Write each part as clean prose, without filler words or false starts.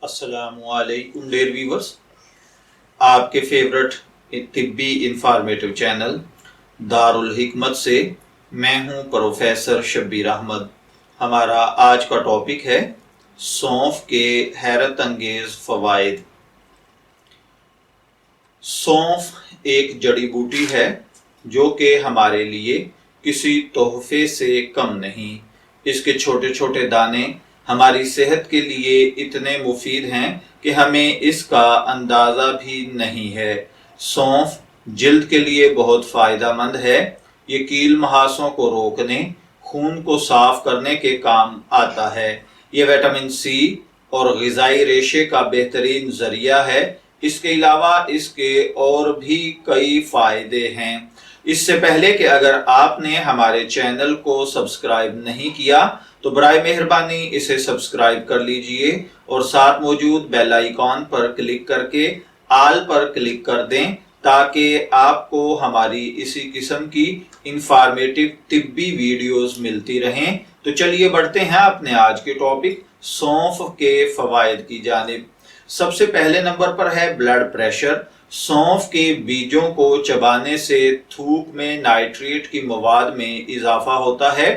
अस्सलामु अलैकुम dear viewers, आपके फेवरेट तिब्बी इंफॉर्मेटिव चैनल दारुल हिकमत से मैं हूं प्रोफेसर शब्बीर अहमद। हमारा आज का टॉपिक है सौंफ के हैरत अंगेज फवाइद। सौंफ एक जड़ी बूटी है जो कि हमारे लिए किसी तोहफे से कम नहीं। इसके छोटे छोटे दाने हमारी सेहत के लिए इतने मुफीद हैं कि हमें इसका अंदाज़ा भी नहीं है। सौंफ जिल्द के लिए बहुत फ़ायदेमंद है। ये कील मुहासों को रोकने, खून को साफ करने के काम आता है। ये विटामिन सी और ग़िज़ाई रेशे का बेहतरीन ज़रिया है। इसके अलावा इसके और भी कई फ़ायदे हैं। इससे पहले कि अगर आपने हमारे चैनल को सब्सक्राइब नहीं किया तो बराए मेहरबानी इसे सब्सक्राइब कर लीजिए और साथ मौजूद बेल आइकॉन पर क्लिक करके आल पर क्लिक कर दें ताकि आपको हमारी इसी किस्म की इंफॉर्मेटिव तिब्बी वीडियोस मिलती रहें। तो चलिए बढ़ते हैं अपने आज के टॉपिक सौंफ के फवाइद की जानिब। सबसे पहले नंबर पर है ब्लड प्रेशर। सौंफ के बीजों को चबाने से थूक में नाइट्रेट की मवाद में इजाफा होता है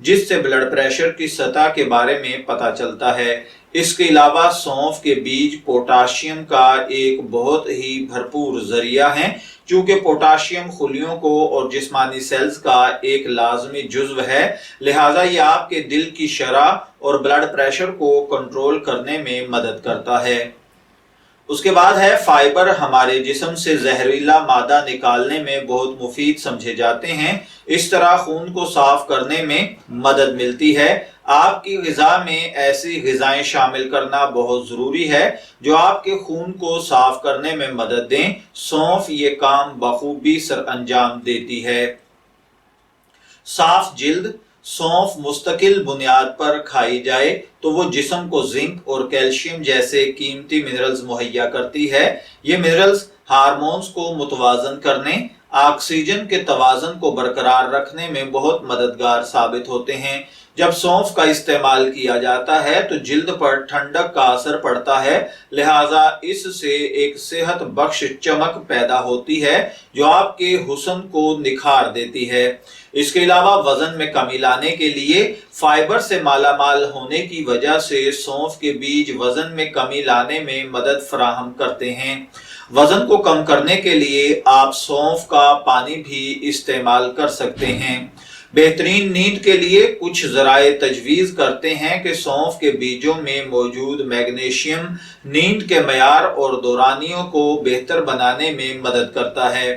जिससे ब्लड प्रेशर की सतह के बारे में पता चलता है। इसके अलावा सौंफ के बीज पोटाशियम का एक बहुत ही भरपूर जरिया है। चूंकि पोटाशियम खुलियों को और जिस्मानी सेल्स का एक लाजमी जुज्व है, लिहाजा ये आपके दिल की शरह और ब्लड प्रेशर को कंट्रोल करने में मदद करता है। उसके बाद है फाइबर। हमारे जिस्म से जहरीला मादा निकालने में बहुत मुफीद समझे जाते हैं। इस तरह खून को साफ करने में मदद मिलती है। आपकी ग़िज़ा में ऐसी ग़िज़ाएं शामिल करना बहुत ज़रूरी है जो आपके खून को साफ करने में मदद दें। सौंफ ये काम बखूबी सर अंजाम देती है। साफ जिल्द। सौंफ मुस्तकिल बुनियाद पर खाई जाए तो वो जिस्म को जिंक और कैल्शियम जैसे कीमती मिनरल्स मुहैया करती है। ये मिनरल्स हार्मोन्स को मुतवाजन करने, ऑक्सीजन के तवाज़न को बरकरार रखने में बहुत मददगार साबित होते हैं। जब सौंफ का इस्तेमाल किया जाता है तो जिल्द पर ठंडक का असर पड़ता है, लिहाजा इससे एक सेहत बख्श चमक पैदा होती है जो आपके हुस्न को निखार देती है। इसके अलावा वजन में कमी लाने के लिए फाइबर से मालामाल होने की वजह से सौंफ के बीज वजन में कमी लाने में मदद फराहम करते हैं। वजन को कम करने के लिए आप सौंफ का पानी भी इस्तेमाल कर सकते हैं। बेहतरीन नींद के लिए कुछ ज़राए तजवीज़ करते हैं कि सौंफ के बीजों में मौजूद मैग्नीशियम नींद के मयार और दौरानियों को बेहतर बनाने में मदद करता है।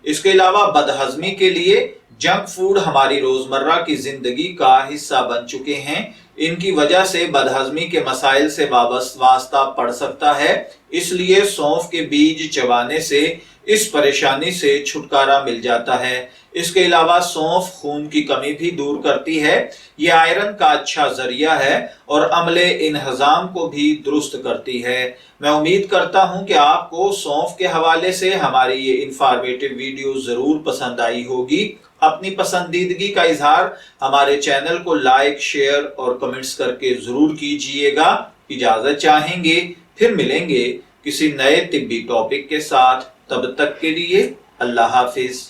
इसके अलावा बदहज़मी के लिए जंक फूड हमारी रोज़मर्रा की ज़िंदगी का हिस्सा बन चुके हैं। इनकी वजह से बदहज़मी के मसाइल से वास्ता पड़ सकता है, इसलिए सौंफ के बीज चबाने से इस परेशानी से छुटकारा मिल जाता है। इसके अलावा सौंफ खून की कमी भी दूर करती है। ये आयरन का अच्छा जरिया है और अमले इंहज़ाम को भी दुरुस्त करती है। मैं उम्मीद करता हूं कि आपको सौंफ के हवाले से हमारी ये इंफॉर्मेटिव वीडियो जरूर पसंद आई होगी। अपनी पसंदीदगी का इजहार हमारे चैनल को लाइक, शेयर और कमेंट्स करके जरूर कीजिएगा। इजाजत चाहेंगे, फिर मिलेंगे किसी नए तिब्बी टॉपिक के साथ। तब तक के लिए अल्लाह हाफिज।